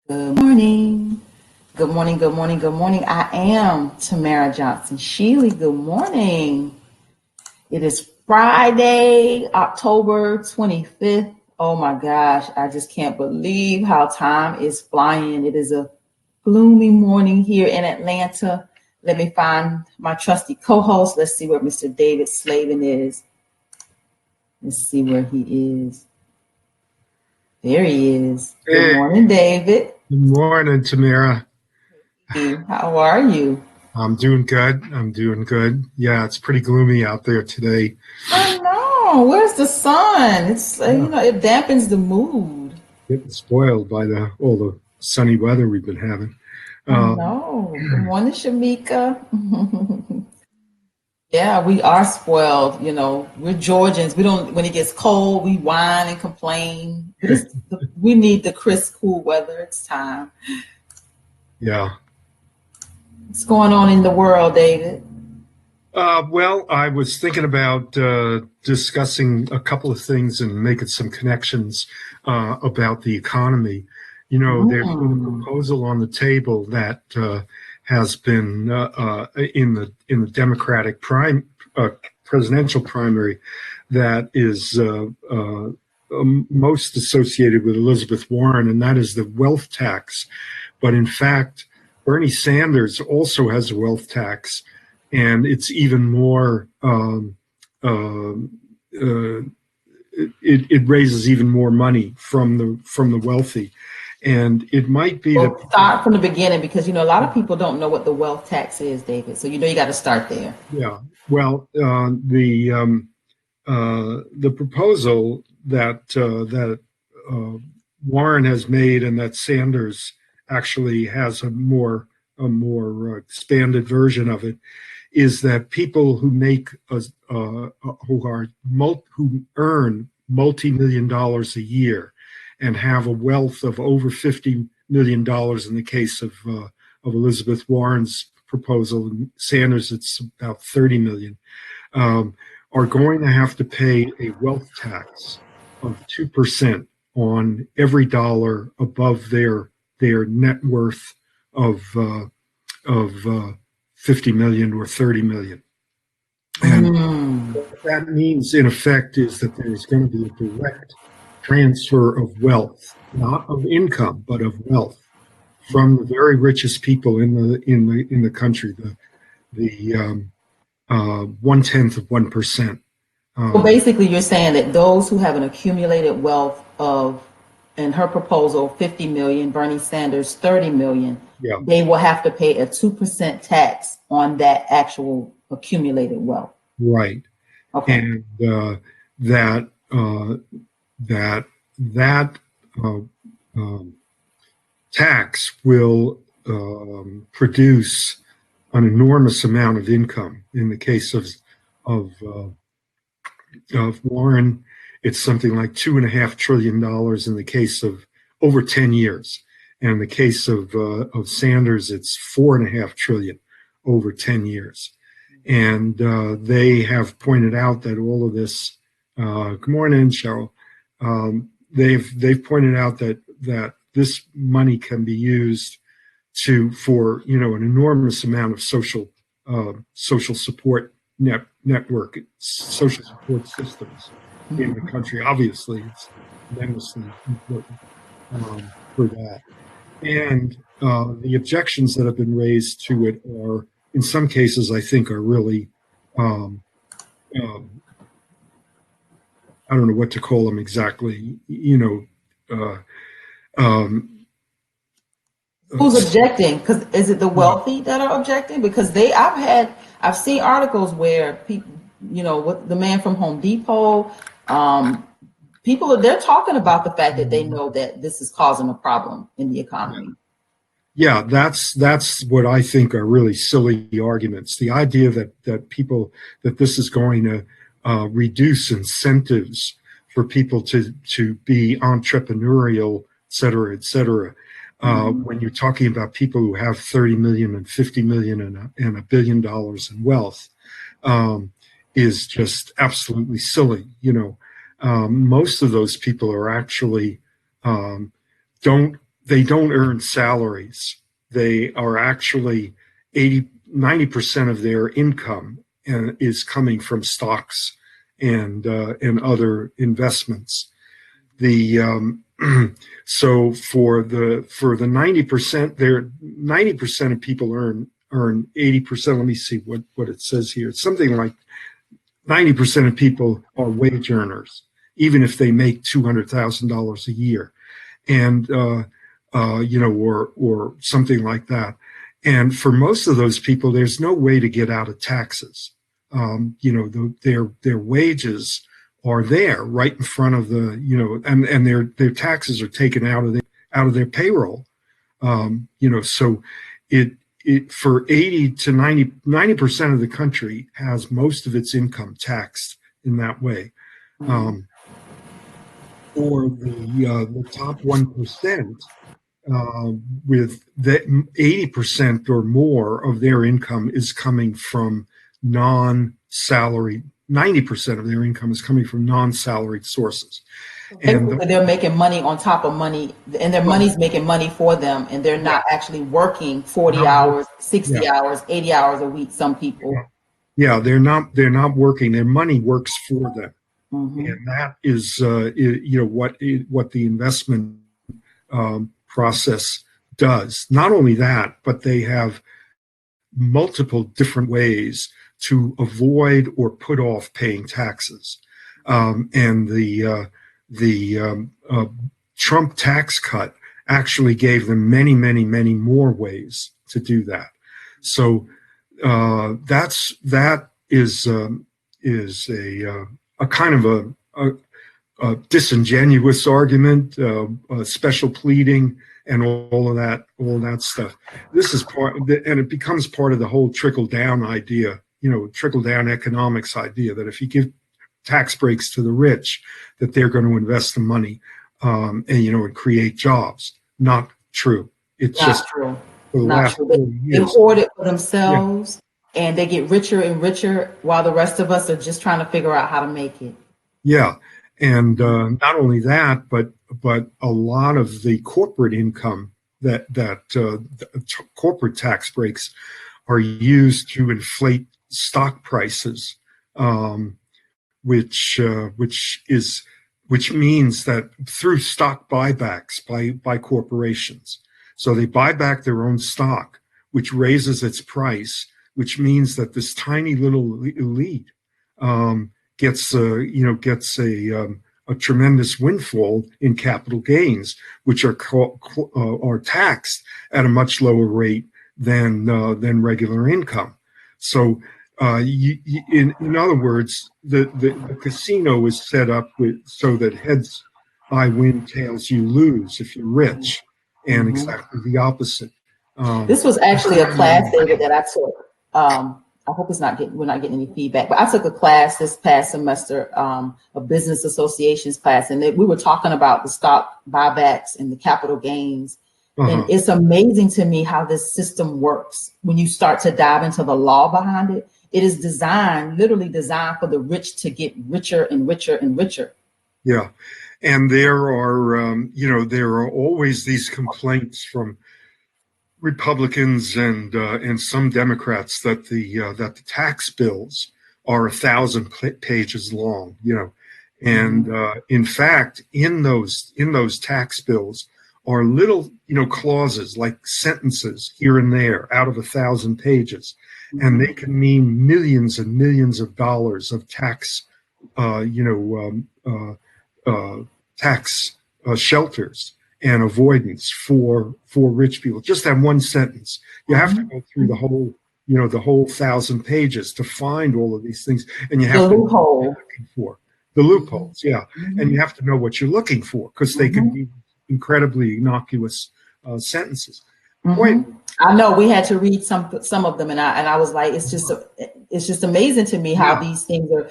Good morning. Good morning. Good morning. Good morning. I am Tamara Johnson Shealy. Good morning. It is Friday, October 25th. Oh my gosh, I just can't believe how time is flying. It is a gloomy morning here in Atlanta. Let me find my trusty co-host. Let's see where Mr. David Slavin is. Let's see where he is. There he is. Good Hey, morning, David. good morning, Tamara. How are you? I'm doing good. I'm doing good. Yeah, it's pretty gloomy out there today. I know. Where's the sun? It's Yeah, it dampens the mood. getting spoiled by all the sunny weather we've been having. I Um, know. Good morning, Shamika. Yeah, we are spoiled. We're Georgians. We don't. When it gets cold, we whine and complain. But we need the crisp, cool weather. It's time. yeah. What's going on in the world, David? Well, I was thinking about discussing a couple of things and making some connections about the economy. You know, there's been a Mm. proposal on the table that has been in the Democratic presidential primary that is most associated with Elizabeth Warren, and that is the wealth tax. But in fact, Bernie Sanders also has a wealth tax, and it's even more. It raises even more money from the wealthy, and it might be that Well, start from the beginning because a lot of people don't know what the wealth tax is, David. So you got to start there. yeah. Well, the proposal that Warren has made and that Sanders actually has a more expanded version of it is that people who make who earn multi-million dollars a year and have a wealth of over $50 million in the case of Elizabeth Warren's proposal, and Sanders it's about 30 million, are going to have to pay a wealth tax of 2% on every dollar above their net worth of 50 million or 30 million. And Mm. what that means, in effect, is that there's going to be a direct transfer of wealth, not of income, but of wealth, from the very richest people in the country, the 1/10 of 1%. So Um, basically, you're saying that those who have an accumulated wealth of, in her proposal, 50 million, Bernie Sanders, 30 million, yeah, they will have to pay a 2% tax on that actual accumulated wealth. right. Okay. And that uh, that uh, um, tax will produce an enormous amount of income. In the case of Warren, it's something like $2.5 trillion in the case of over 10 years. And in the case of Sanders, it's $4.5 trillion over 10 years. And they have pointed out that all of this. Good morning, Cheryl. They've pointed out that this money can be used for an enormous amount of social support network, social support systems in the country. Obviously, it's tremendously important for that. And the objections that have been raised to it are, in some cases, I think, are really, um, um, I don't know what to call them exactly. Uh, um, Who's objecting? Because is it the wealthy that are objecting? Because I've seen articles where people, what the man from Home Depot, um, they're talking about the fact that they know that this is causing a problem in the economy. Yeah, that's what I think are really silly arguments. The idea that this is going to reduce incentives for people to be entrepreneurial, et cetera, et cetera. When you're talking about people who have 30 million and 50 million and $1 billion in wealth, is just absolutely silly. Most of those people are actually um, don't they don't earn salaries. They are actually 90% of their income is coming from stocks and other investments. So for the 90%, 90% of people earn 80%. Let me see what it says here. It's something like 90% of people are wage earners, even if they make $200,000 a year, and or something like that. And for most of those people, there's no way to get out of taxes. Their wages are there right in front of and their taxes are taken out of their payroll. So it for 80 to 90% of the country has most of its income taxed in that way. For the top 1%, with the 80% or more of their income is coming from non-salaried. 90% of their income is coming from non-salaried sources. And they're making money on top of money, and their money's making money for them, and they're not actually working 40 hours, 60 hours, 80 hours a week, some people. Yeah, they're not working. Their money works for them. And that is what the investment process does. Not only that, but they have multiple different ways to avoid or put off paying taxes. And the Trump tax cut actually gave them many, many, many more ways to do that. So that is a kind of a disingenuous argument, special pleading, and all of that stuff. This is and it becomes part of the whole trickle down idea, trickle down economics idea, that if you give tax breaks to the rich, that they're going to invest the money and create jobs. Not true. It's not just true. Not true. They hoard it for themselves, and they get richer and richer, while the rest of us are just trying to figure out how to make it. Yeah, and not only that, but a lot of the corporate income that corporate tax breaks are used to inflate stock prices, which means that through stock buybacks by corporations. So they buy back their own stock, which raises its price, which means that this tiny little elite gets a tremendous windfall in capital gains, which are taxed at a much lower rate than regular income. So in other words, the casino is set up so that heads I win, tails you lose if you're rich, and exactly the opposite. This was actually a class, David, that I took. I hope we're not getting any feedback, but I took a class this past semester, a business associations class, and we were talking about the stock buybacks and the capital gains. And it's amazing to me how this system works. When you start to dive into the law behind it, it is literally designed for the rich to get richer and richer and richer. Yeah. And there are always these complaints from Republicans and some Democrats that the tax bills are 1,000 pages long, and in fact, in those tax bills are little, clauses like sentences here and there out of 1,000 pages, and they can mean millions and millions of dollars of tax, tax shelters and avoidance for rich people. Just that one sentence. You have to go through the whole 1,000 pages to find all of these things, and you have to know what you're looking for. The loopholes, yeah. And you have to know what you're looking for, because they can be incredibly innocuous sentences. I know we had to read some of them, and I was like, it's just amazing to me how these things are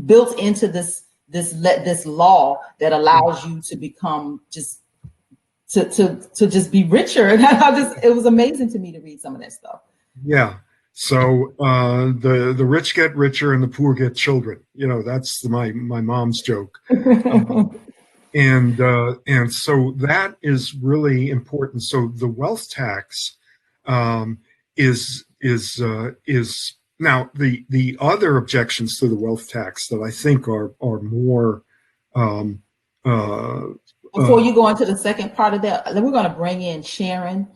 built into this law that allows you to become just to just be richer. And it was amazing to me to read some of that stuff. Yeah. So the rich get richer and the poor get children. That's my mom's joke. And so that is really important. So the wealth tax um, is now the other objections to the wealth tax that I think are more um, uh, Before you go into the second part of that, then we're going to bring in Sharon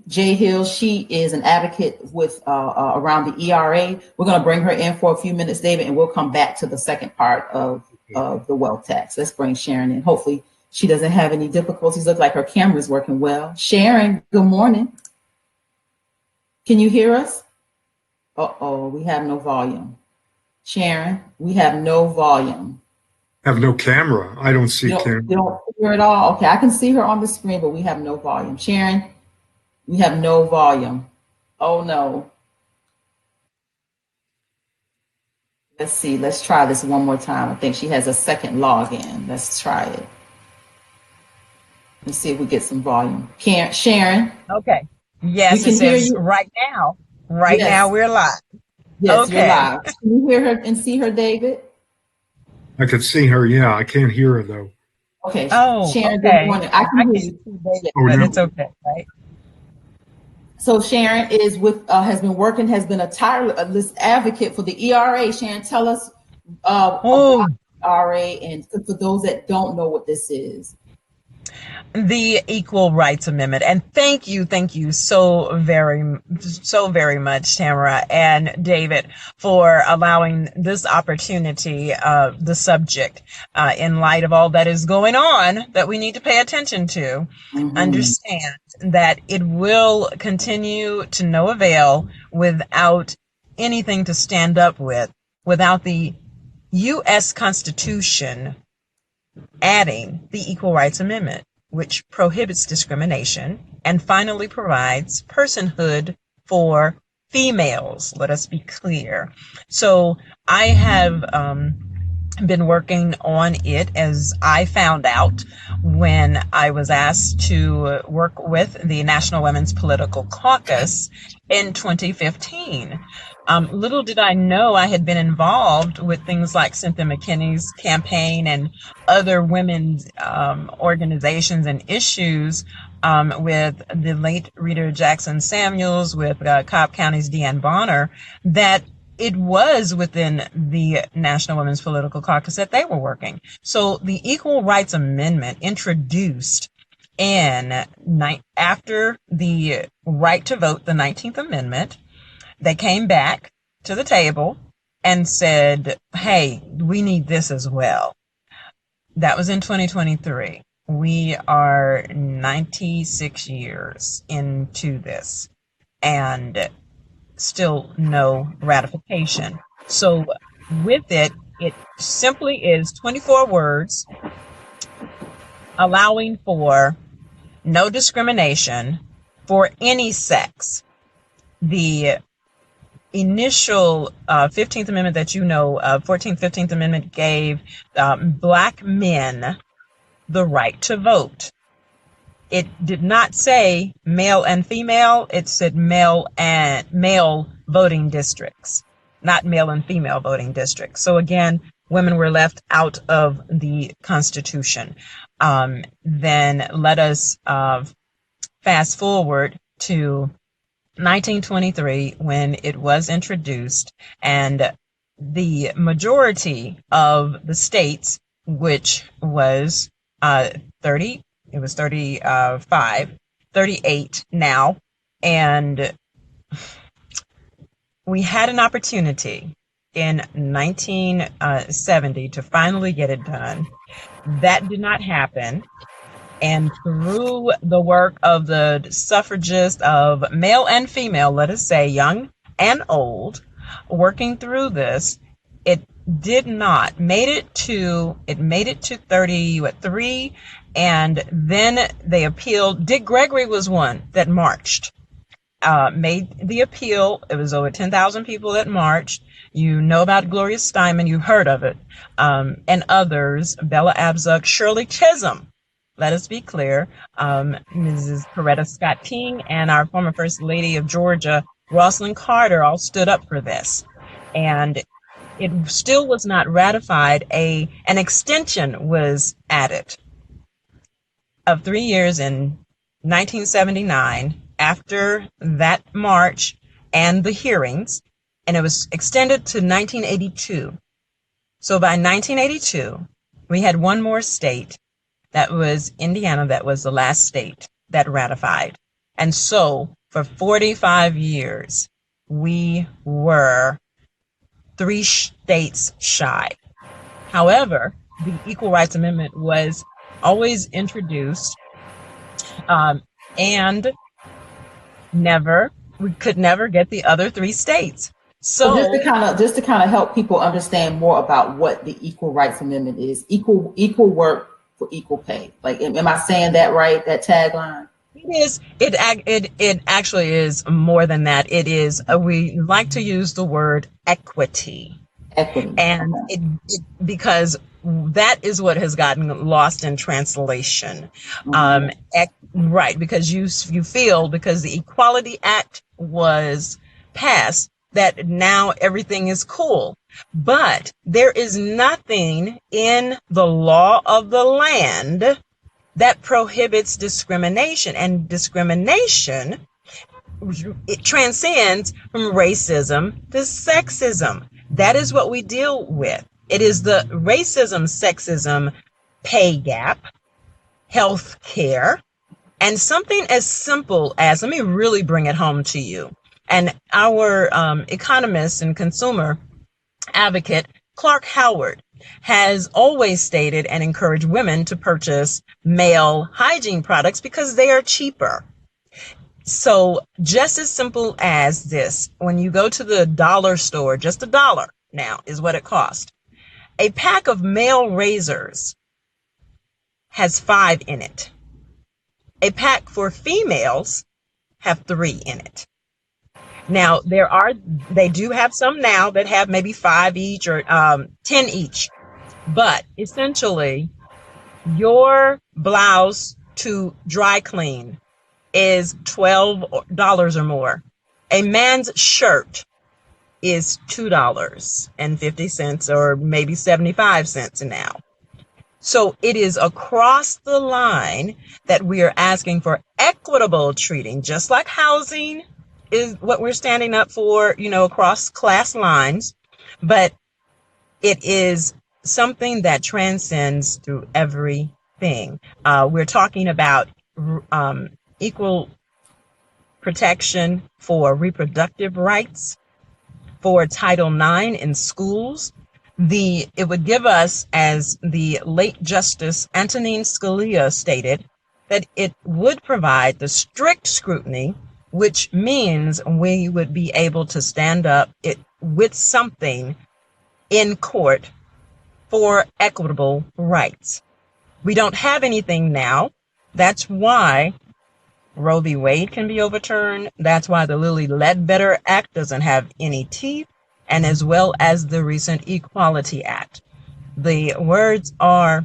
J. Hill. She is an advocate with around the ERA. We're going to bring her in for a few minutes, David, and we'll come back to the second part of the wealth tax. Let's bring Sharon in. Hopefully she doesn't have any difficulties. Look like her camera's working well. Sharon, good morning. Can you hear us? Uh-oh, we have no volume. Sharon, we have no volume. have no camera. I don't see You camera. don't hear it all? Okay, I can see her on the screen, but we have no volume. Sharon, we have no volume. Oh no. Let's see. Let's try this one more time. I think she has a second login. Let's try it. Let's see if we get some volume. Sharon, Okay. we Yes, it can hear says you. right now. Right now Yes, we're live. yes, you're Okay. live. Can you hear her and see her, David? I could see her. Yeah, I can't hear her though. Okay, Oh, Sharon, good okay. morning. I I can hear can't you. see David, Oh but no. it's okay, right? So Sharon is with has been working, has been a tireless advocate for the ERA. Sharon, tell us Oh, about ERA, and for those that don't know what this is. the Equal Rights Amendment. And thank you so very much, Tamara and David, for allowing this opportunity, the subject, in light of all that is going on that we need to pay attention to. Mhm. Understand that it will continue to no avail without anything to stand up with, without the U.S. Constitution adding the Equal Rights Amendment, which prohibits discrimination and finally provides personhood for females. Let us be clear. So I have been working on it, as I found out when I was asked to work with the National Women's Political Caucus in 2015. Little did I know I had been involved with things like Cynthia McKinney's campaign and other women's organizations and issues, with the late Rita Jackson Samuels, with Cobb County's Deanne Bonner, that it was within the National Women's Political Caucus that they were working. So the Equal Rights Amendment introduced after the right to vote, the 19th Amendment, they came back to the table and said, hey, we need this as well. That was in 2023. We are 96 years into this and still no ratification. So with it, it simply is 24 words allowing for no discrimination for any sex. The initial 15th Amendment that 14th, 15th Amendment gave Black men the right to vote. It did not say male and female. It said male voting districts, not male and female voting districts. So again, women were left out of the Constitution. Then let us fast forward to 1923 when it was introduced, and the majority of the states, which was 38 now, and we had an opportunity in 1970 to finally get it done. That did not happen. And through the work of the suffragists, of male and female, let us say young and old, working through this, it did not made it to 33, and then they appealed. Dick Gregory was one that marched, made the appeal. It was over 10,000 people that marched. You know about Gloria Steinem, you've heard of it, and others, Bella Abzug, Shirley Chisholm. Let us be clear, Mrs. Coretta Scott King and our former First Lady of Georgia, Rosalynn Carter, all stood up for this. And it still was not ratified. An extension was added of 3 years in 1979 after that march and the hearings, and it was extended to 1982. So by 1982, we had one more state. That was Indiana. That was the last state that ratified. And so for 45 years, we were 3 states shy. However, the Equal Rights Amendment was always introduced, and we could never get the other 3 states. So So just to kind of help people understand more about what the Equal Rights Amendment is, equal work for equal pay. Like, am I saying that right? That tagline? it actually is more than that. It is, we like to use the word equity. Equity. And Okay. because that is what has gotten lost in translation. Right, because you feel, because the Equality Act was passed, that now everything is cool. But there is nothing in the law of the land that prohibits discrimination, and discrimination, it transcends from racism to sexism. That is what we deal with. It is the racism, sexism, pay gap, health care, and something as simple as, let me really bring it home to you. And our economist and consumer advocate, Clark Howard, has always stated and encouraged women to purchase male hygiene products because they are cheaper. So just as simple as this, when you go to the dollar store, just $1 now is what it costs. A pack of male razors has 5 in it. A pack for females have 3 in it. Now, they do have some now that have maybe 5 each or 10 each. But essentially, your blouse to dry clean is $12 or more. A man's shirt is $2.50 or maybe 75 cents now. So it is across the line that we are asking for equitable treating, just like housing is what we're standing up for, across class lines. But it is something that transcends through everything. We're talking about equal protection for reproductive rights, for Title IX in schools. It would give us, as the late Justice Antonin Scalia stated, that it would provide the strict scrutiny, which means we would be able to stand up with something in court for equitable rights. We don't have anything now. That's why Roe v. Wade can be overturned. That's why the Lilly Ledbetter Act doesn't have any teeth, and as well as the recent Equality Act. The words are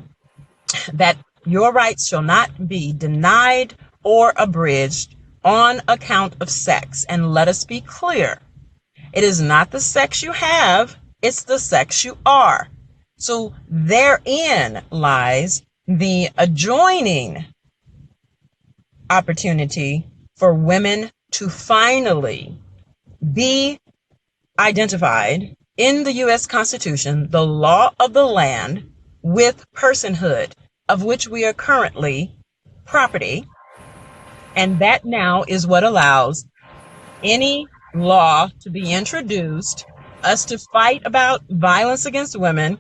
that your rights shall not be denied or abridged on account of sex. And let us be clear, it is not the sex you have, it's the sex you are. So therein lies the adjoining opportunity for women to finally be identified in the U.S. Constitution, the law of the land, with personhood, of which we are currently property. And that now is what allows any law to be introduced, us to fight about violence against women,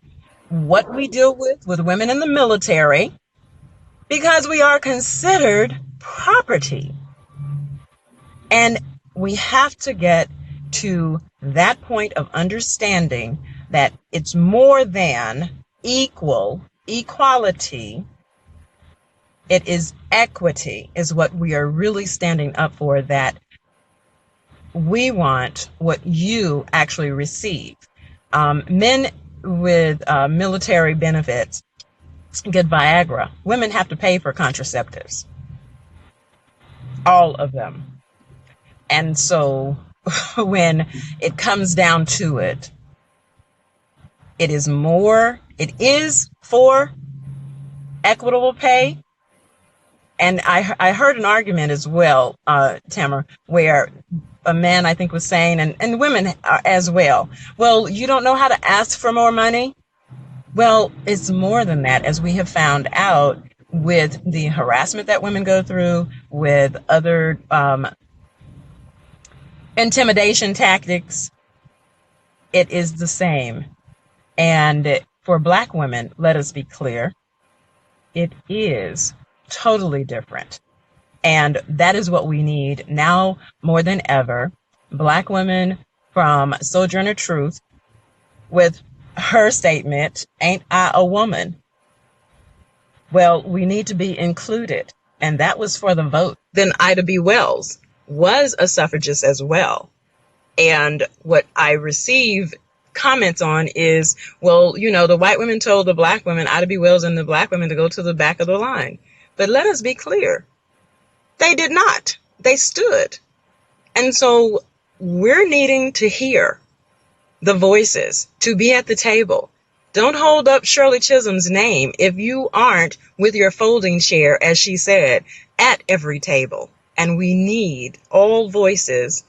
what we deal with women in the military, because we are considered property. And we have to get to that point of understanding that it's more than equality. It is equity is what we are really standing up for, that we want what you actually receive. Men with military benefits get Viagra. Women have to pay for contraceptives. All of them. And so when it comes down to it, it is for equitable pay, And I heard an argument as well, Tamara, where a man I think was saying, and women as well, well, you don't know how to ask for more money. Well, it's more than that, as we have found out with the harassment that women go through, with other intimidation tactics. It is the same. And for Black women, let us be clear, it is totally different. And that is what we need now more than ever. Black women, from Sojourner Truth, with her statement, "Ain't I a woman?" Well, we need to be included. And that was for the vote. Then Ida B. Wells was a suffragist as well. And what I receive comments on is, well, you know, the white women told the Black women, Ida B. Wells and the Black women, to go to the back of the line. But let us be clear. They did not. They stood. And so we're needing to hear the voices, to be at the table. Don't hold up Shirley Chisholm's name if you aren't with your folding chair, as she said, at every table. And we need all voices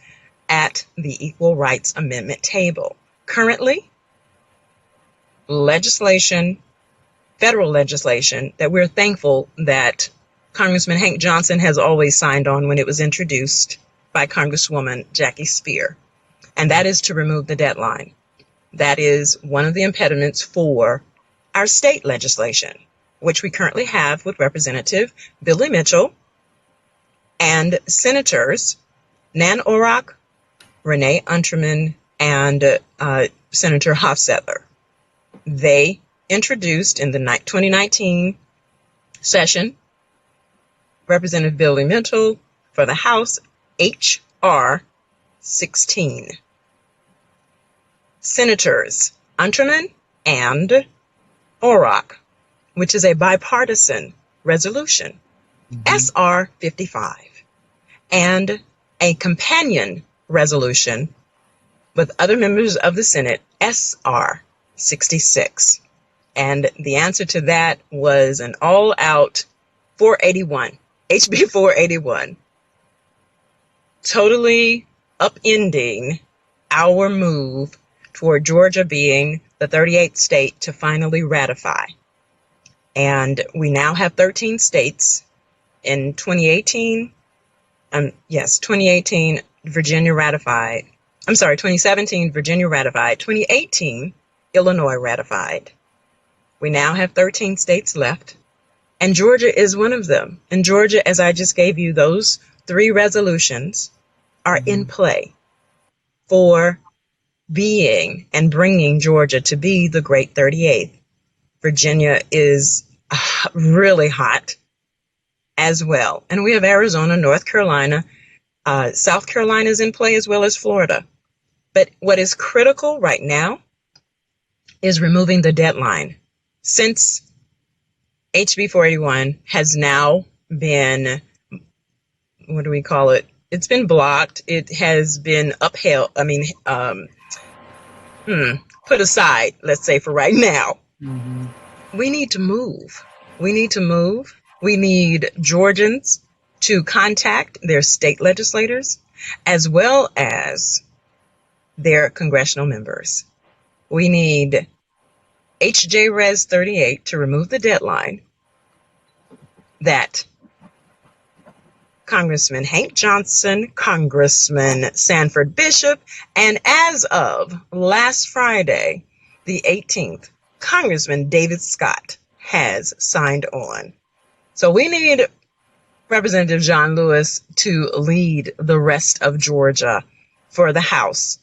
at the Equal Rights Amendment table. Currently, legislation, federal legislation, that we're thankful that Congressman Hank Johnson has always signed on when it was introduced by Congresswoman Jackie Speier, and that is to remove the deadline. That is one of the impediments for our state legislation, which we currently have with Representative Billy Mitchell and Senators Nan Orrock, Renee Unterman, and Senator Hofstadter. They introduced in the 2019 session Representative Billy Mitchell for the House H.R. 16. Senators Unterman and Orrock, which is a bipartisan resolution, S.R. 55, and a companion resolution with other members of the Senate, S.R. 66. And the answer to that was an all-out 481, HB 481, totally upending our move toward Georgia being the 38th state to finally ratify. And we now have 13 states. In 2018, 2018, Virginia ratified. 2017, Virginia ratified. 2018, Illinois ratified. We now have 13 states left, and Georgia is one of them. And Georgia, as I just gave you, those 3 resolutions are in play for being and bringing Georgia to be the great 38th. Virginia is really hot as well. And we have Arizona, North Carolina, South Carolina is in play, as well as Florida. But what is critical right now is removing the deadline. Since HB 481 has now been, what do we call it? It's been blocked. It has been upheld. Put aside, let's say, for right now. We need to move. We need to move. We need Georgians to contact their state legislators as well as their congressional members. We need HJ Res 38 to remove the deadline that Congressman Hank Johnson, Congressman Sanford Bishop, and as of last Friday, the 18th, Congressman David Scott has signed on. So we need Representative John Lewis to lead the rest of Georgia for the House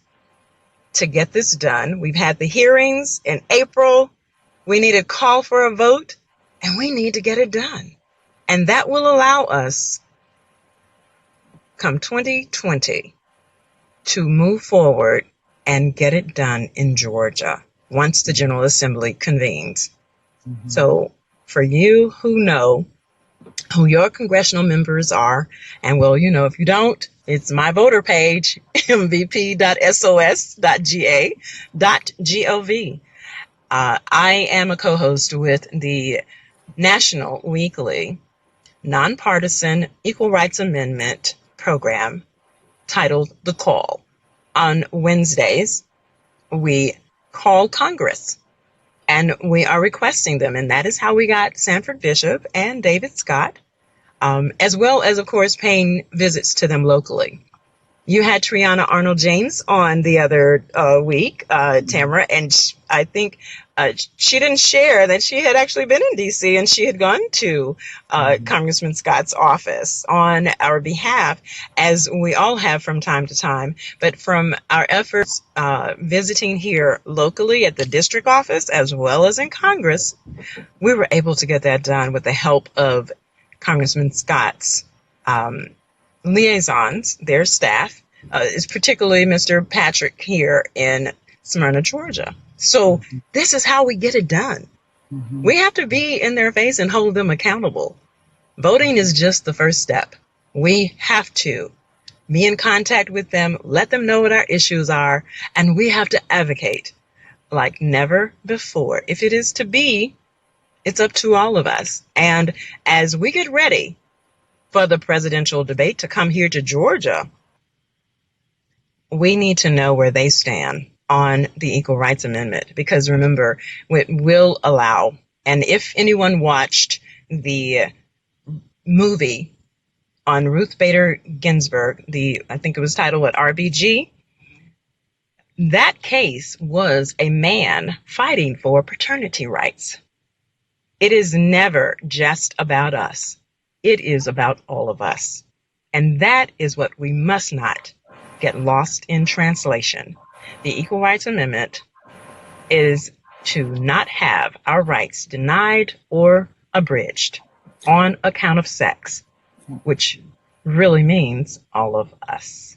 to get this done. We've had the hearings in April. We need a call for a vote, and we need to get it done. And that will allow us, come 2020, to move forward and get it done in Georgia once the General Assembly convenes. So for you who know who your congressional members are, and well, you know, if you don't, it's my voter page, mvp.sos.ga.gov. I am a co-host with the national weekly nonpartisan equal rights amendment program titled The Call. On Wednesdays, we call Congress and we are requesting them. And that is how we got Sanford Bishop and David Scott, as well as, of course, paying visits to them locally. You had Triana Arnold James on the other week, Tamara, and I think she didn't share that she had actually been in D.C. and she had gone to Congressman Scott's office on our behalf, as we all have from time to time. But from our efforts visiting here locally at the district office as well as in Congress, we were able to get that done with the help of Congressman Scott's liaisons, their staff, is particularly Mr. Patrick here in Smyrna, Georgia. So this is how we get it done. We have to be in their face and hold them accountable. Voting is just the first step. We have to be in contact with them, let them know what our issues are, and we have to advocate like never before. If it is to be, it's up to all of us. And as we get ready for the presidential debate to come here to Georgia, we need to know where they stand on the Equal Rights Amendment, because remember, it will allow, and if anyone watched the movie on Ruth Bader Ginsburg, I think it was titled RBG, that case was a man fighting for paternity rights. It is never just about us. It is about all of us. And that is what we must not get lost in translation. The Equal Rights Amendment is to not have our rights denied or abridged on account of sex, which really means all of us.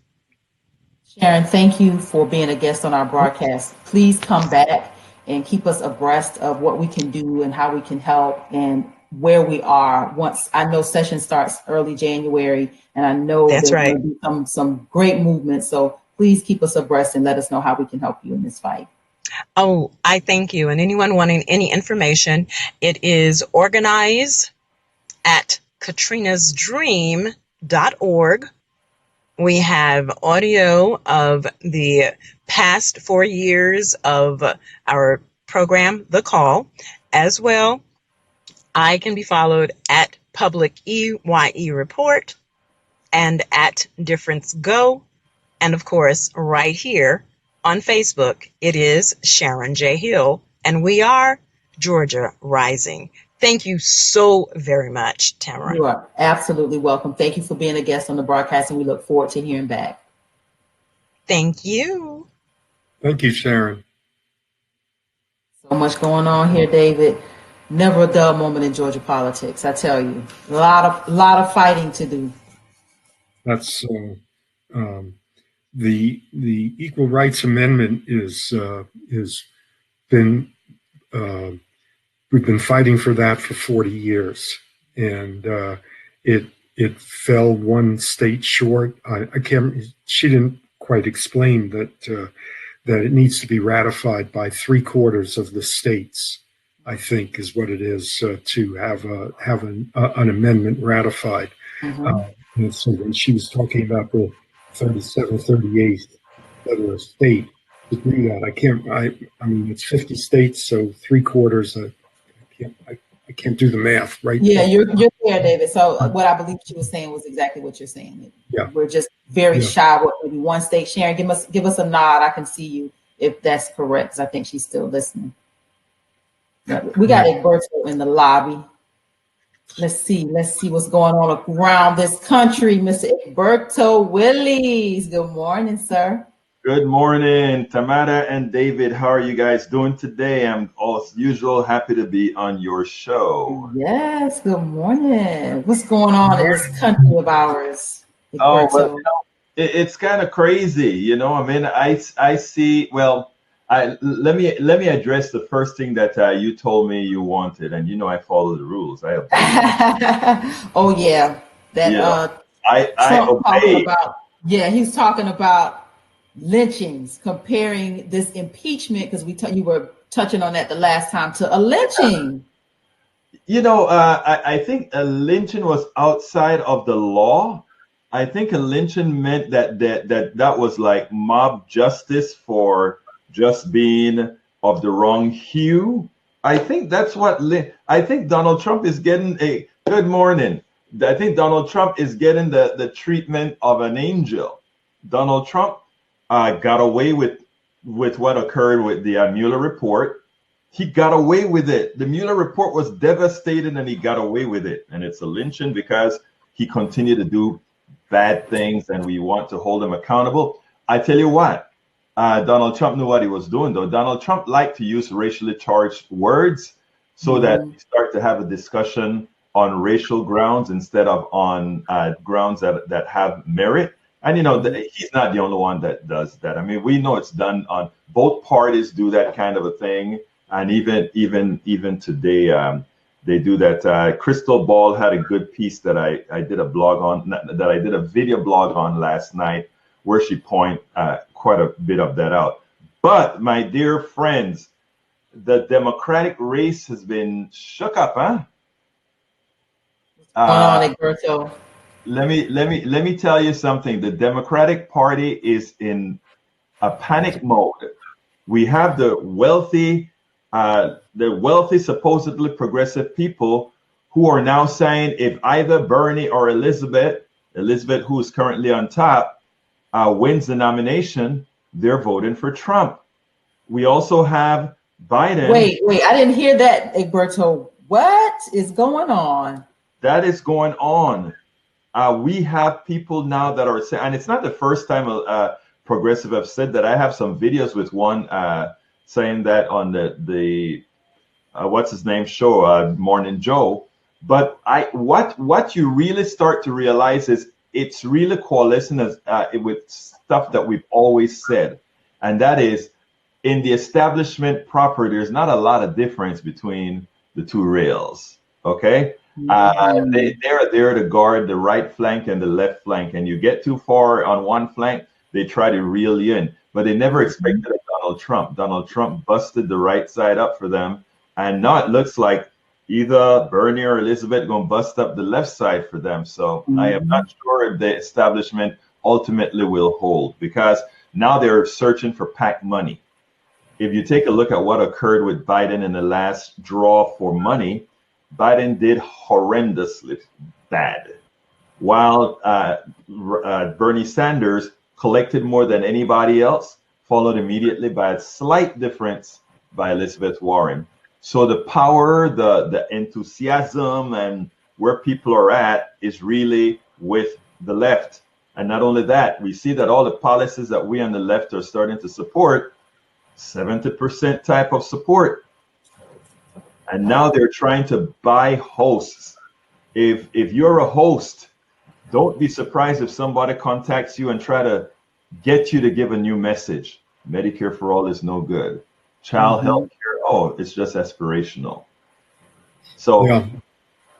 Sharon, thank you for being a guest on our broadcast. Please come back and keep us abreast of what we can do and how we can help and where we are. Once I know session starts early January, and I know That's there's right. going to be some great movement. So please keep us abreast and let us know how we can help you in this fight. Oh, I thank you. And anyone wanting any information, it is organized at katrinasdream.org. We have audio of the past 4 years of our program, The Call, as well. I can be followed at Public EYE Report and at Difference Go. And of course, right here on Facebook, it is Sharon J. Hill, and we are Georgia Rising. Thank you so very much, Tamara. You are absolutely welcome. Thank you for being a guest on the broadcast, and we look forward to hearing back. Thank you. Thank you, Sharon. So much going on here, David. Never a dull moment in Georgia politics, I tell you. A lot of fighting to do. That's the Equal Rights Amendment is been we've been fighting for that for 40 years, and it fell one state short. I can't. She didn't quite explain that it needs to be ratified by 3/4 of the states, I think is what it is, to have an amendment ratified. And so when she was talking about the 37th, 38th federal state to do that, I mean, it's 50 states, so 3/4. I can't do the math, right? Yeah, you're there, David. So what I believe she was saying was exactly what you're saying. Yeah. We're just very shy with maybe one state. Sharon, give us a nod. I can see you if that's correct, because I think she's still listening. We got Egberto in the lobby. Let's see what's going on around this country. Mr. Egberto Willies. Good morning, sir. Good morning, Tamara and David. How are you guys doing today? I'm, as usual, happy to be on your show. Yes, good morning. What's going on in this country of ours, Egberto? Oh, well, it's kind of crazy, I mean, I see. Well, let me address the first thing that you told me you wanted, and I follow the rules. I obey. Oh yeah, that I obey. He's talking about lynchings, comparing this impeachment, because you were touching on that the last time, to a lynching. I think a lynching was outside of the law. I think a lynching meant that was like mob justice for just being of the wrong hue. I think that's what I think Donald Trump is getting a good morning. I think Donald Trump is getting the treatment of an angel. Donald Trump got away with what occurred with the Mueller report. He got away with it. The Mueller report was devastating, and he got away with it. And it's a lynching because he continued to do bad things, and we want to hold him accountable. I tell you what, Donald Trump knew what he was doing, though. Donald Trump liked to use racially charged words so that we start to have a discussion on racial grounds instead of on grounds that have merit. And he's not the only one that does that. I mean, we know it's done on both parties do that kind of a thing. And even today, they do that. Crystal Ball had a good piece that I did a blog on, that I did a video blog on last night, where she pointed quite a bit of that out. But my dear friends, the Democratic race has been shook up, huh? Egberto. Let me tell you something. The Democratic Party is in a panic mode. We have the wealthy, supposedly progressive people who are now saying if either Bernie or Elizabeth, who is currently on top, wins the nomination, they're voting for Trump. We also have Biden. Wait, I didn't hear that, Egberto. What is going on? That is going on. We have people now that are saying, and it's not the first time a progressive have said that. I have some videos with one saying that on the what's his name show, Morning Joe. But what you really start to realize is it's really coalescing with stuff that we've always said, and that is in the establishment proper. There's not a lot of difference between the two rails. Okay. They're there to guard the right flank and the left flank, and you get too far on one flank, they try to reel you in. But they never expected a Donald Trump. Donald Trump busted the right side up for them, and now it looks like either Bernie or Elizabeth going to bust up the left side for them. So I am not sure if the establishment ultimately will hold, because now they're searching for PAC money. If you take a look at what occurred with Biden in the last draw for money, Biden did horrendously bad, while Bernie Sanders collected more than anybody else, followed immediately by a slight difference by Elizabeth Warren. So the power, the enthusiasm, and where people are at is really with the left. And not only that, we see that all the policies that we on the left are starting to support, 70% type of support. And now they're trying to buy hosts. If you're a host, don't be surprised if somebody contacts you and try to get you to give a new message. Medicare for all is no good. Child health care, it's just aspirational. So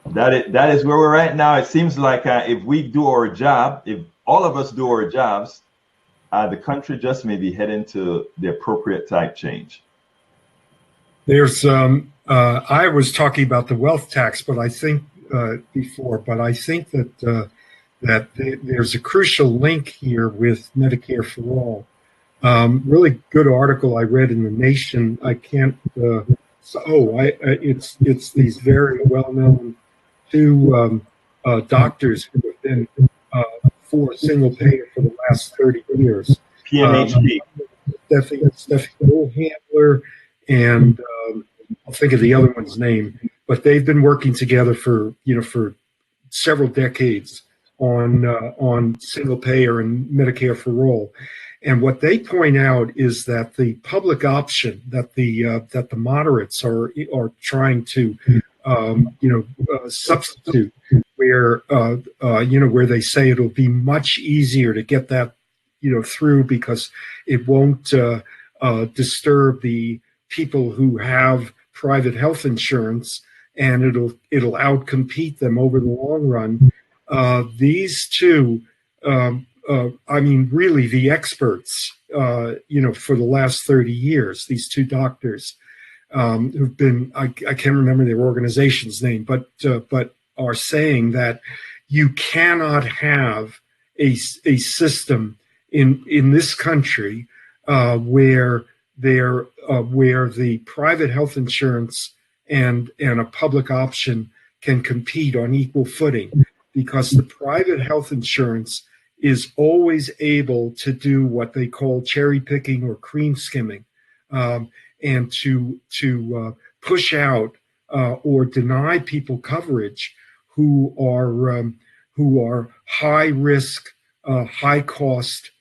that is where we're at now. It seems like if we do our job, if all of us do our jobs, the country just may be heading to the appropriate type change. There's I was talking about the wealth tax, but I think before, but I think that there's a crucial link here with Medicare for all. Really good article I read in The Nation. I can't. It's these very well-known two doctors who have been for single payer for the last 30 years. PNHP. Stephanie Handler and I'll think of the other one's name, but they've been working together for several decades on single payer and Medicare for all. And what they point out is that the public option that the moderates are trying to substitute, where they say it'll be much easier to get that through because it won't disturb the people who have private health insurance, and it'll outcompete them over the long run. These two, really the experts, for the last 30 years, these two doctors who've been, I can't remember their organization's name, but are saying that you cannot have a system in this country where the private health insurance and a public option can compete on equal footing, because the private health insurance is always able to do what they call cherry picking or cream skimming, and to push out or deny people coverage who are high risk, high cost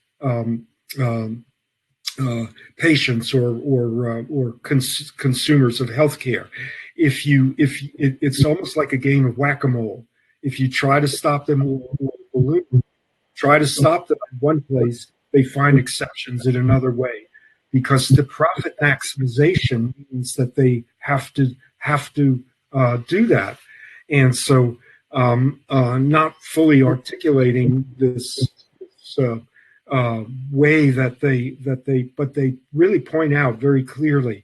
patients or consumers of healthcare. It's almost like a game of whack-a-mole. If you try to stop them with a balloon, try to stop them in one place, they find exceptions in another way, because the profit maximization means that they have to do that. And so, not fully articulating this way that they really point out very clearly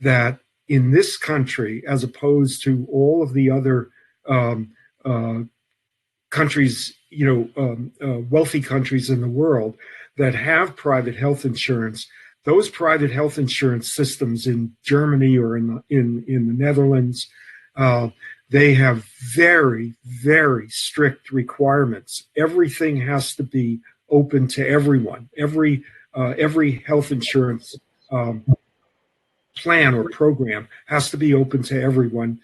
that in this country, as opposed to all of the other countries, wealthy countries in the world that have private health insurance, those private health insurance systems in Germany or in the Netherlands, they have very, very strict requirements. Everything has to be open to everyone. Every health insurance plan or program has to be open to everyone.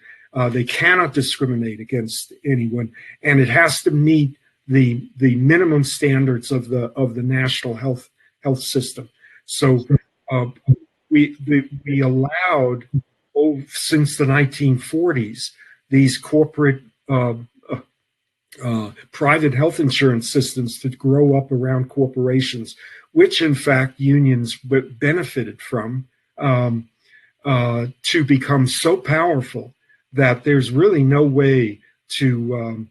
They cannot discriminate against anyone, and it has to meet the minimum standards of the national health system. So we allowed since the 1940s these corporate private health insurance systems to grow up around corporations, which in fact unions benefited from, to become so powerful that there's really no way to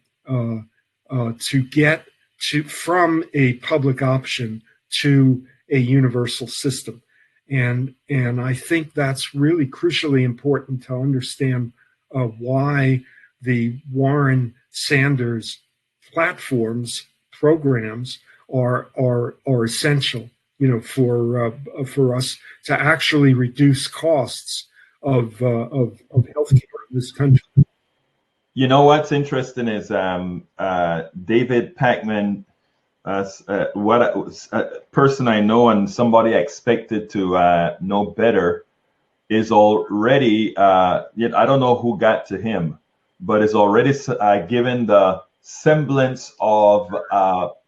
get from a public option to a universal system. And I think that's really crucially important to understand why the Warren Sanders platforms, programs are essential, for us to actually reduce costs of healthcare in this country. You know what's interesting is David Pakman, a person I know and somebody I expected to know better, is already I don't know who got to him, but is already given the semblance of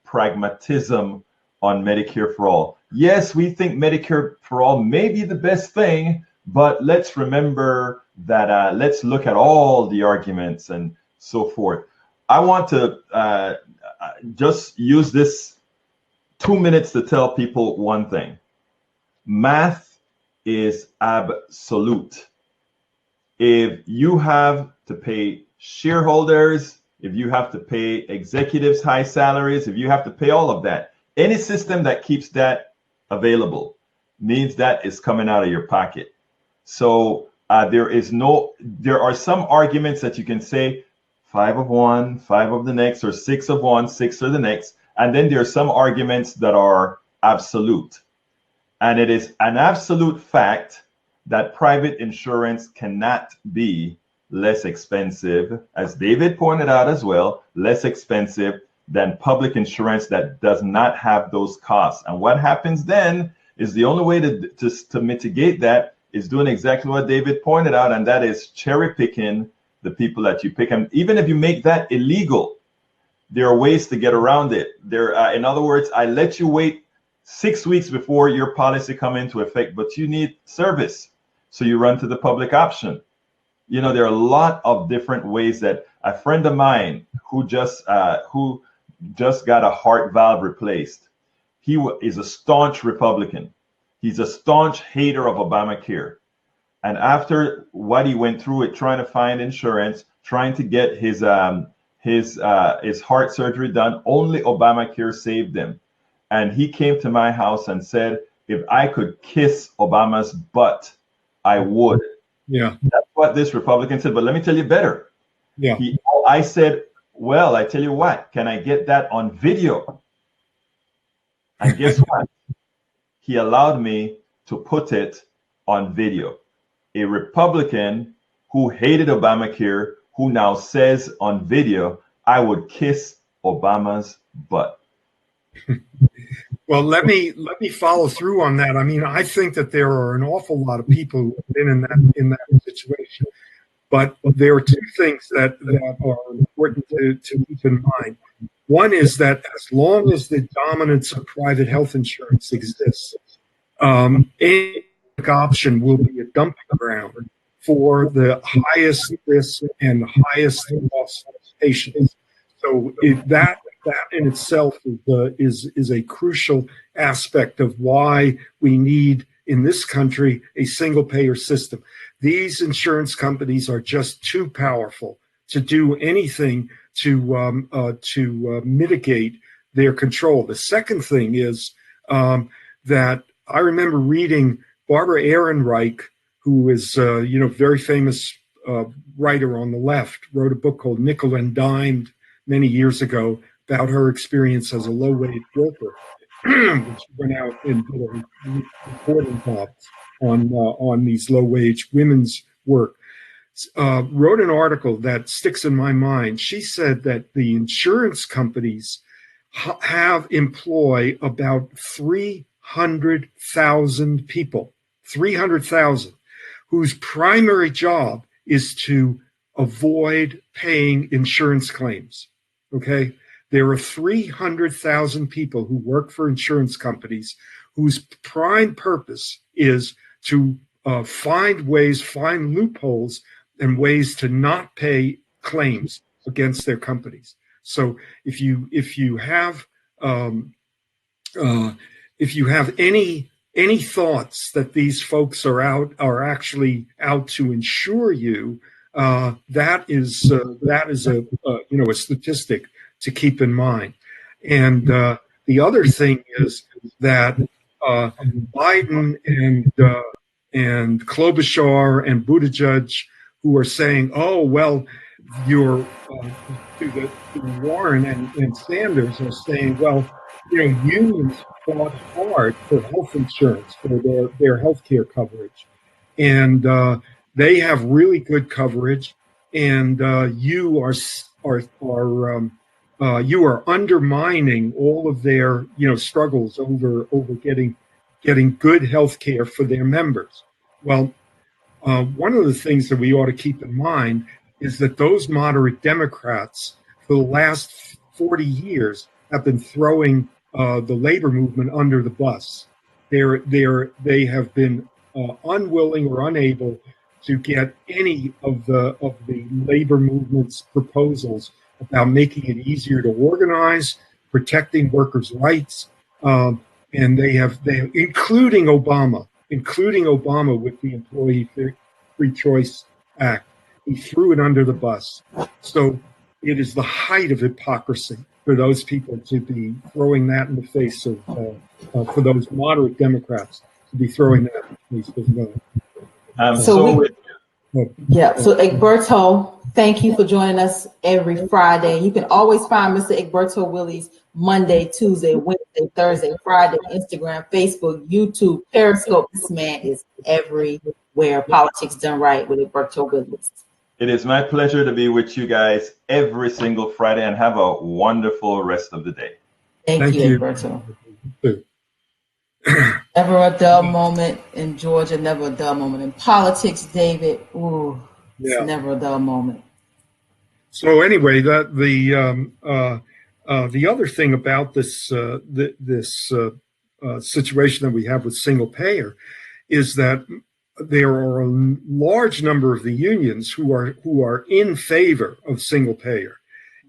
pragmatism on Medicare for all. Yes, we think Medicare for all may be the best thing, but let's remember that let's look at all the arguments and so forth. I want to just use this 2 minutes to tell people one thing. Math is absolute. If you have to pay shareholders, if you have to pay executives high salaries, if you have to pay all of that, any system that keeps that available means that is coming out of your pocket. So there are some arguments that you can say 5 of one, 5 of the next, or 6 of one, 6 of the next. And then there are some arguments that are absolute. And it is an absolute fact that private insurance cannot be less expensive, as David pointed out as well, less expensive than public insurance that does not have those costs. And what happens then is the only way to mitigate that is doing exactly what David pointed out, and that is cherry picking the people that you pick. And even if you make that illegal, there are ways to get around it. In other words, I let you wait 6 weeks before your policy come into effect, but you need service, so you run to the public option. There are a lot of different ways that a friend of mine who just got a heart valve replaced, he is a staunch Republican. He's a staunch hater of Obamacare. And after what he went through it, trying to find insurance, trying to get his heart surgery done, only Obamacare saved him. And he came to my house and said, if I could kiss Obama's butt, I would. Yeah. That's what this Republican said. But let me tell you better. Yeah. I said, well, I tell you what, can I get that on video? And guess what? He allowed me to put it on video. A Republican who hated Obamacare, who now says on video, I would kiss Obama's butt. Well, let me follow through on that. I mean, I think that there are an awful lot of people who have been in that situation. But there are two things that are important to keep in mind. One is that as long as the dominance of private health insurance exists, any option will be a dumping ground for the highest risk and highest loss patients. So if that in itself is a crucial aspect of why we need in this country a single payer system. These insurance companies are just too powerful to do anything to mitigate their control. The second thing is that I remember reading Barbara Ehrenreich, who is very famous writer on the left, wrote a book called Nickel and Dimed many years ago about her experience as a low-wage worker. She went out and did a reporting jobs on these low-wage women's work. Wrote an article that sticks in my mind. She said that the insurance companies employ about 300,000 people, 300,000, whose primary job is to avoid paying insurance claims. Okay? There are 300,000 people who work for insurance companies whose prime purpose is to find loopholes and ways to not pay claims against their companies. So if you have any thoughts that these folks are actually out to insure you, that is a statistic to keep in mind. And the other thing is that Biden and Klobuchar and Buttigieg, who are saying, "Oh well," to Warren and Sanders are saying, "Well, unions fought hard for health insurance for their health care coverage, and they have really good coverage, and you are undermining all of their struggles over getting good health care for their members." Well, one of the things that we ought to keep in mind is that those moderate Democrats for the last 40 years have been throwing the labor movement under the bus. They have been unwilling or unable to get any of the labor movement's proposals about making it easier to organize, protecting workers' rights, and they have including Obama with the Employee Free Choice Act. He threw it under the bus. So it is the height of hypocrisy for those people to be throwing that in the face of, for those moderate Democrats to be throwing that in the face as well. So Egberto, thank you for joining us every Friday. You can always find Mr. Egberto Willies Monday, Tuesday, Wednesday, Thursday, Friday, Instagram, Facebook, YouTube, Periscope. This man is everywhere. Politics Done Right with Egberto Willies. It is my pleasure to be with you guys every single Friday, and have a wonderful rest of the day. Thank you, Egberto. Never a dull moment in Georgia, never a dull moment in politics, David. Ooh, it's never a dull moment. So anyway, the other thing about this situation that we have with single payer is that there are a large number of the unions who are in favor of single payer,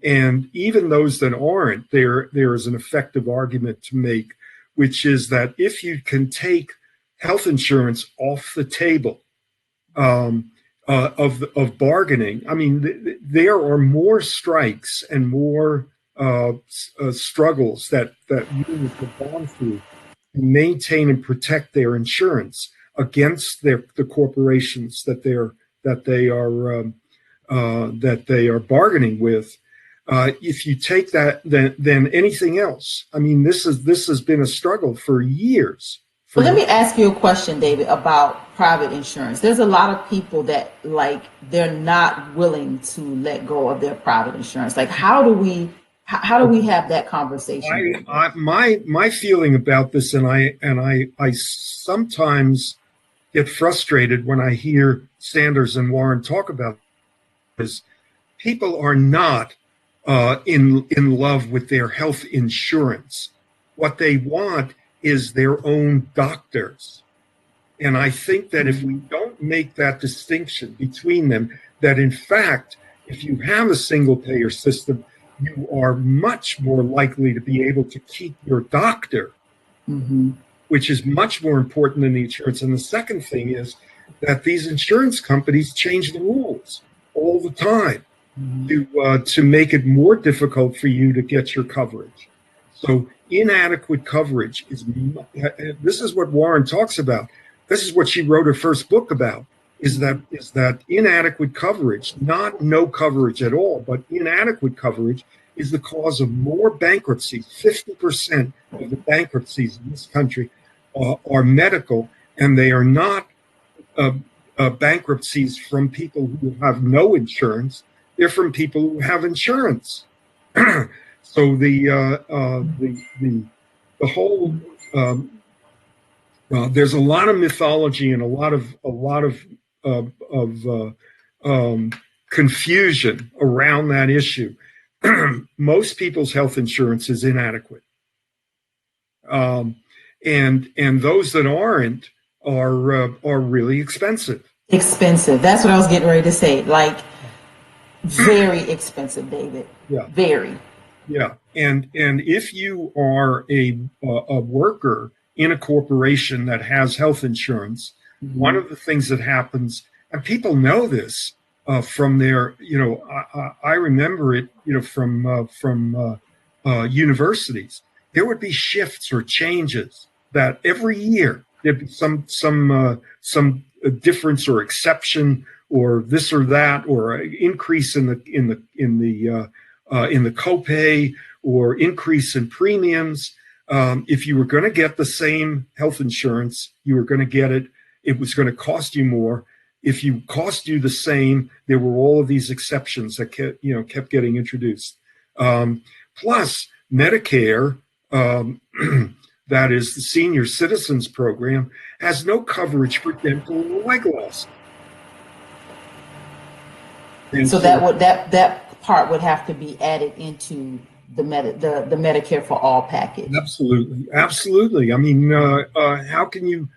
and even those that aren't, there is an effective argument to make, which is that if you can take health insurance off the table of bargaining, I mean, there are more strikes and more struggles that unions have gone through to maintain and protect their insurance. against the corporations that they are bargaining with. If you take that, then anything else. I mean, this has been a struggle for years. Well, let me ask you a question, David, about private insurance. There's a lot of people that they're not willing to let go of their private insurance. Like, how do we have that conversation? My feeling about this, and I sometimes get frustrated when I hear Sanders and Warren talk about this. People are not in love with their health insurance. What they want is their own doctors. And I think that if we don't make that distinction between them, that in fact, if you have a single payer system, you are much more likely to be able to keep your doctor, which is much more important than the insurance. And the second thing is that these insurance companies change the rules all the time to make it more difficult for you to get your coverage. So inadequate coverage this is what Warren talks about. This is what she wrote her first book about, is that inadequate coverage, not no coverage at all, but inadequate coverage is the cause of more bankruptcies. 50% of the bankruptcies in this country are medical, and they are not bankruptcies from people who have no insurance. They're from people who have insurance. So the whole there's a lot of mythology and a lot of confusion around that issue. Most people's health insurance is inadequate, and those that aren't are really expensive. Expensive. That's what I was getting ready to say. Like, very expensive, David. Yeah. Very. Yeah, and if you are a worker in a corporation that has health insurance, one of the things that happens, and people know this from their, I remember it, from universities. There would be shifts or changes that every year there'd be some difference or exception or this or that, or an increase in the copay or increase in premiums. If you were going to get the same health insurance, you were going to get it. It was going to cost you more. If you cost you the same, there were all of these exceptions that kept getting introduced. Plus Medicare, that is the senior citizens program, has no coverage for dental or eyeglasses. So that part would have to be added into the Medicare for All package. Absolutely. I mean, how can you?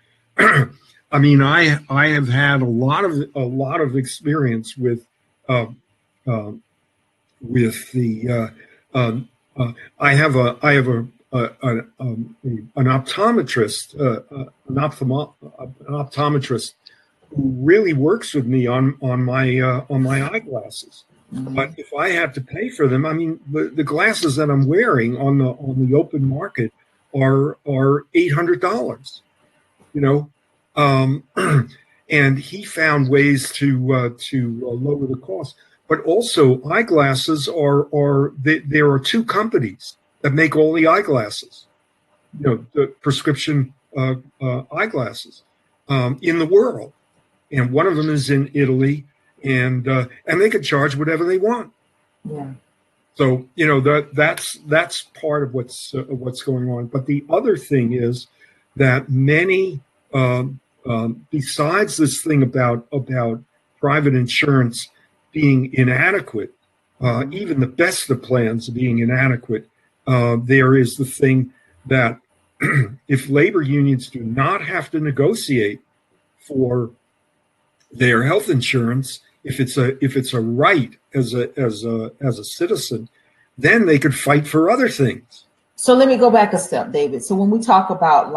I mean, I have had a lot of experience with the. I have an optometrist, an optometrist who really works with me on my eyeglasses. But if I had to pay for them, I mean, the glasses that I'm wearing on the open market are $800. And he found ways to lower the cost. But also, eyeglasses there are two companies that make all the eyeglasses, the prescription eyeglasses in the world, and one of them is in Italy. And they can charge whatever they want. Yeah. So that's part of what's going on. But the other thing is that many, besides this thing about private insurance being inadequate, even the best of plans being inadequate, there is the thing that if labor unions do not have to negotiate for their health insurance, if it's a right as a citizen, then they could fight for other things. So let me go back a step, David. So when we talk about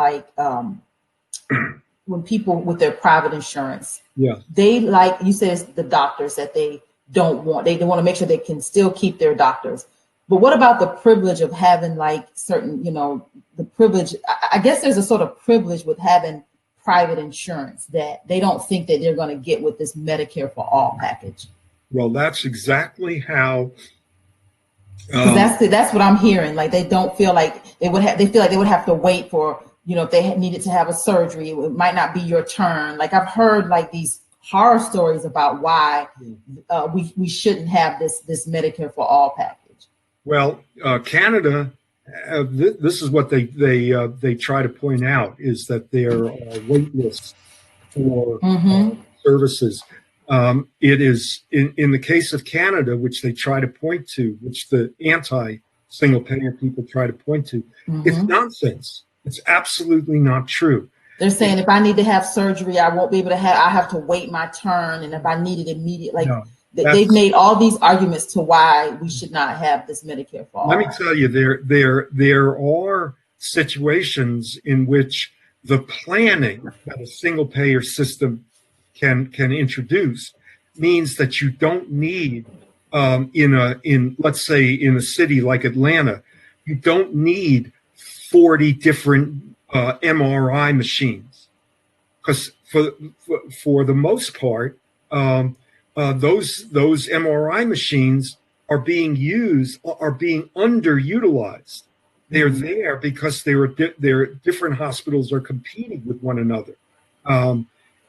when people with their private insurance, they, like you said, the doctors that they don't want. They want to make sure they can still keep their doctors. But what about the privilege of having certain, the privilege? I guess there's a sort of privilege with having private insurance that they don't think that they're going to get with this Medicare for All package. Well, that's exactly how. 'Cause that's what I'm hearing. Like they don't feel like they would have. They feel like they would have to wait for, if they needed to have a surgery, it might not be your turn. Like I've heard like these horror stories about why we shouldn't have this Medicare for All package. Well, Canada, this is what they try to point out, is that there are wait lists for services. It is in the case of Canada, which they try to point to, which the anti-single payer people try to point to. It's nonsense. It's absolutely not true. They're saying if I need to have surgery, I won't be able to I have to wait my turn, and if I need it immediate, they've made all these arguments to why we should not have this Medicare for All. Let me tell you, there are situations in which the planning that a single payer system can introduce means that you don't need let's say in a city like Atlanta, you don't need 40 different MRI machines, because for the most part those MRI machines are being underutilized. They're there because different hospitals are competing with one another.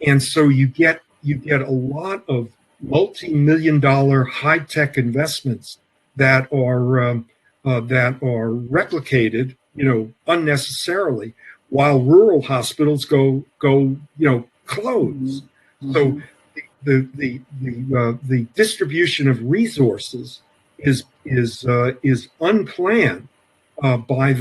And so you get a lot of multi-million-dollar high-tech investments that are replicated, unnecessarily, while rural hospitals go close. So the distribution of resources is unplanned by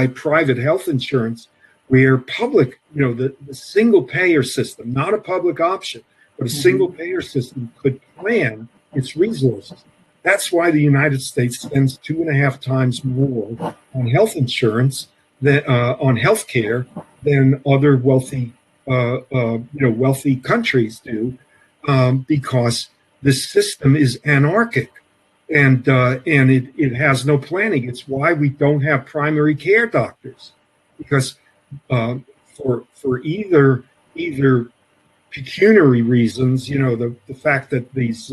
private health insurance, where public, the single payer system, not a public option, but a single payer system could plan its resources. That's why the United States spends 2.5 times more on health insurance on healthcare than other wealthy countries do, because the system is anarchic and it has no planning. It's why we don't have primary care doctors, because for either pecuniary reasons, the fact that these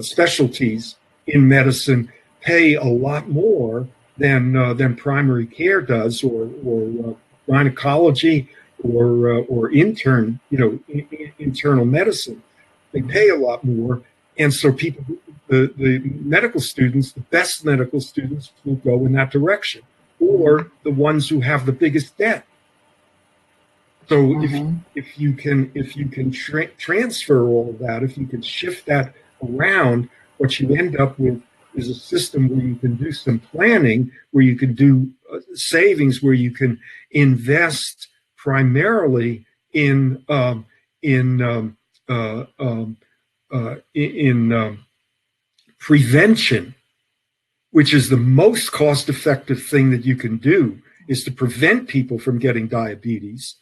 specialties in medicine pay a lot more than primary care does, or gynecology, or internal medicine. They pay a lot more, and so the medical students, the best medical students, will go in that direction, or the ones who have the biggest debt. So if you can transfer all of that, if you can shift that around, what you end up with is a system where you can do some planning, where you can do savings, where you can invest primarily in prevention, which is the most cost-effective thing that you can do, is to prevent people from getting diabetes,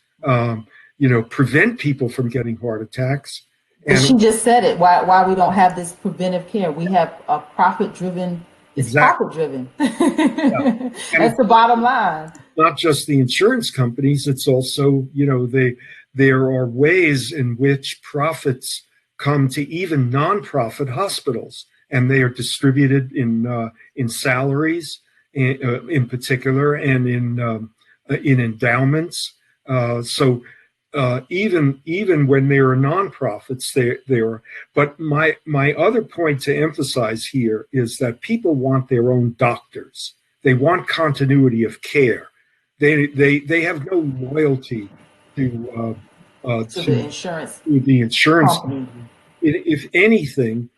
prevent people from getting heart attacks. And she just said it. Why we don't have this preventive care? We have a profit-driven. It's exactly. profit-driven. Yeah. That's the bottom line. Not just the insurance companies. It's also, there are ways in which profits come to even nonprofit hospitals, and they are distributed in salaries, in particular, and in endowments. So even when there are nonprofits, there are. But my other point to emphasize here is that people want their own doctors. They want continuity of care. They have no loyalty to the insurance company. If anything,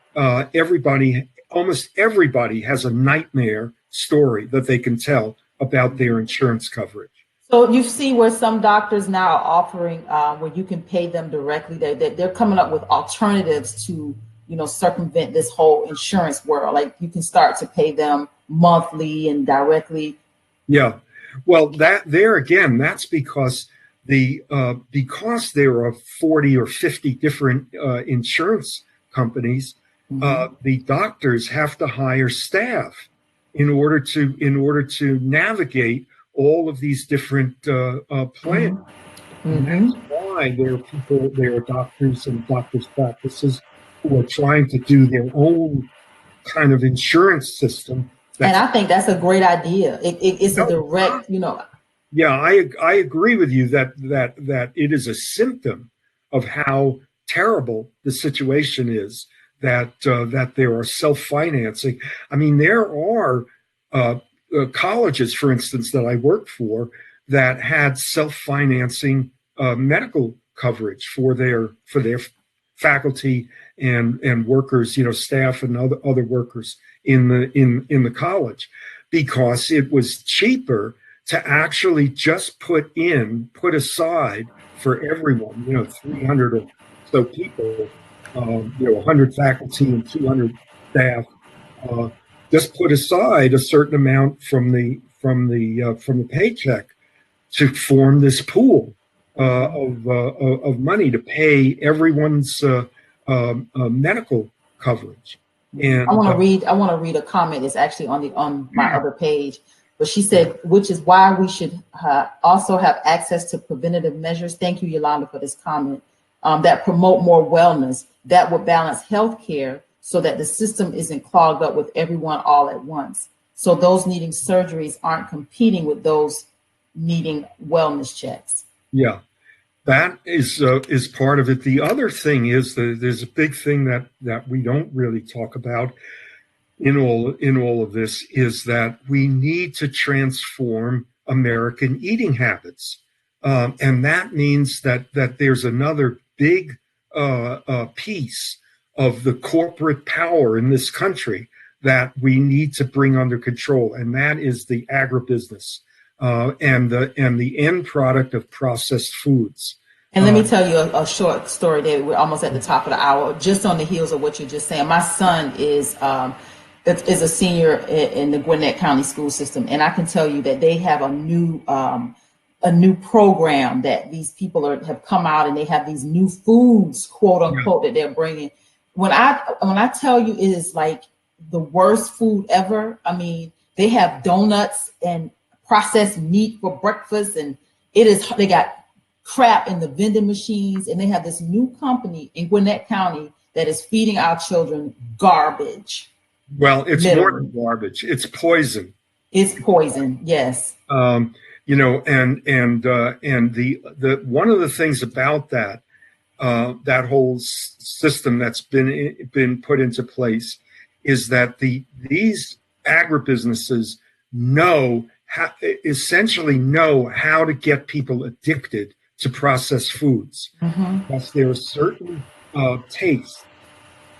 almost everybody has a nightmare story that they can tell about their insurance coverage. So you see where some doctors now are offering where you can pay them directly. They're coming up with alternatives to circumvent this whole insurance world. Like you can start to pay them monthly and directly. Yeah, well, that's because because there are 40 or 50 different insurance companies. The doctors have to hire staff, in order to navigate all of these different plans. And that's why there are doctors and doctors' practices who are trying to do their own kind of insurance system. And I think that's a great idea. It's a direct, Yeah, I agree with you that it is a symptom of how terrible the situation is, that there are self-financing. I mean, there are colleges, for instance, that I worked for that had self-financing medical coverage for their faculty and workers, staff and other workers in the college, because it was cheaper to actually just put aside for everyone, 300 or so people, 100 faculty and 200 staff, just put aside a certain amount from the paycheck to form this pool of money to pay everyone's medical coverage. And I want to read a comment. It's actually on my other page, but she said, which is why we should also have access to preventative measures. Thank you, Yolanda, for this comment. That promote more wellness, that would balance healthcare so that the system isn't clogged up with everyone all at once. So those needing surgeries aren't competing with those needing wellness checks. Yeah, that is part of it. The other thing is that there's a big thing that we don't really talk about in all of this, is that we need to transform American eating habits, and that means that there's another big piece of the corporate power in this country that we need to bring under control, and that is the agribusiness and the end product of processed foods. And let me tell you a short story, David. We're almost at the top of the hour. Just on the heels of what you're just saying, my son is a senior in the Gwinnett County school system, and I can tell you that they have a new program that these people have come out, and they have these new foods, quote unquote, that they're bringing. When I tell you, it is like the worst food ever. I mean, they have donuts and processed meat for breakfast, and they got crap in the vending machines, and they have this new company in Gwinnett County that is feeding our children garbage. Well, it's literally. more than garbage. It's poison. It's poison. Yes. And the one of the things about that whole system that's been put into place is that these agribusinesses essentially know how to get people addicted to processed foods. Because there are certain tastes,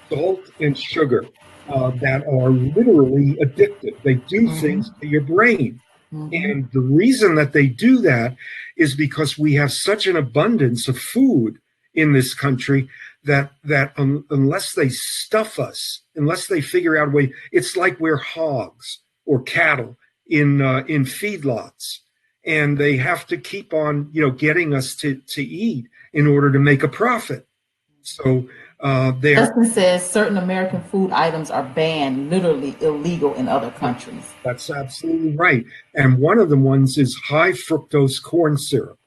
salt and sugar, that are literally addictive. They do things to your brain. And the reason that they do that is because we have such an abundance of food in this country that unless they stuff us, unless they figure out a way, it's like we're hogs or cattle in feedlots, and they have to keep on, getting us to eat in order to make a profit. So Justin says certain American food items are banned, literally illegal in other countries. That's absolutely right. And one of the ones is high fructose corn syrup.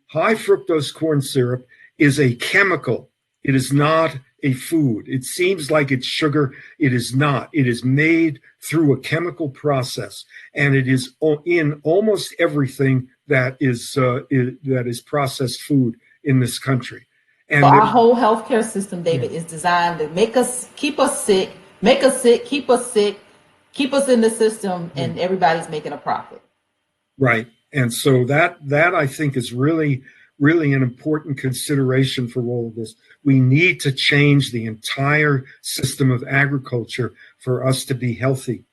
High fructose corn syrup is a chemical. It is not a food. It seems like it's sugar. It is not. It is made through a chemical process, and it is in almost everything that is processed food in this country. And so our whole healthcare system, David, is designed to keep us sick, keep us in the system, and everybody's making a profit. Right. And so that I think is really, really an important consideration for all of this. We need to change the entire system of agriculture for us to be healthy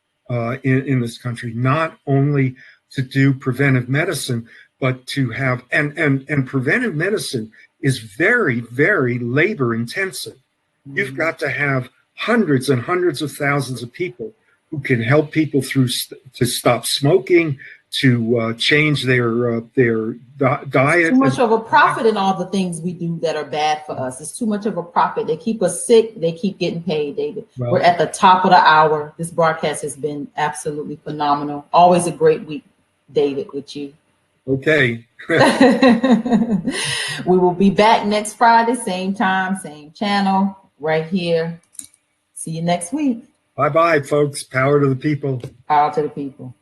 in this country, not only to do preventive medicine, but to have, and preventive medicine is very, very labor intensive. You've got to have hundreds and hundreds of thousands of people who can help people to stop smoking, to change their diet. Too much of a profit in all the things we do that are bad for us. It's too much of a profit. They keep us sick. They keep getting paid, David. Well, we're at the top of the hour. This broadcast has been absolutely phenomenal. Always a great week, David, with you. Okay. We will be back next Friday, same time, same channel, right here. See you next week. Bye-bye, folks. Power to the people. Power to the people.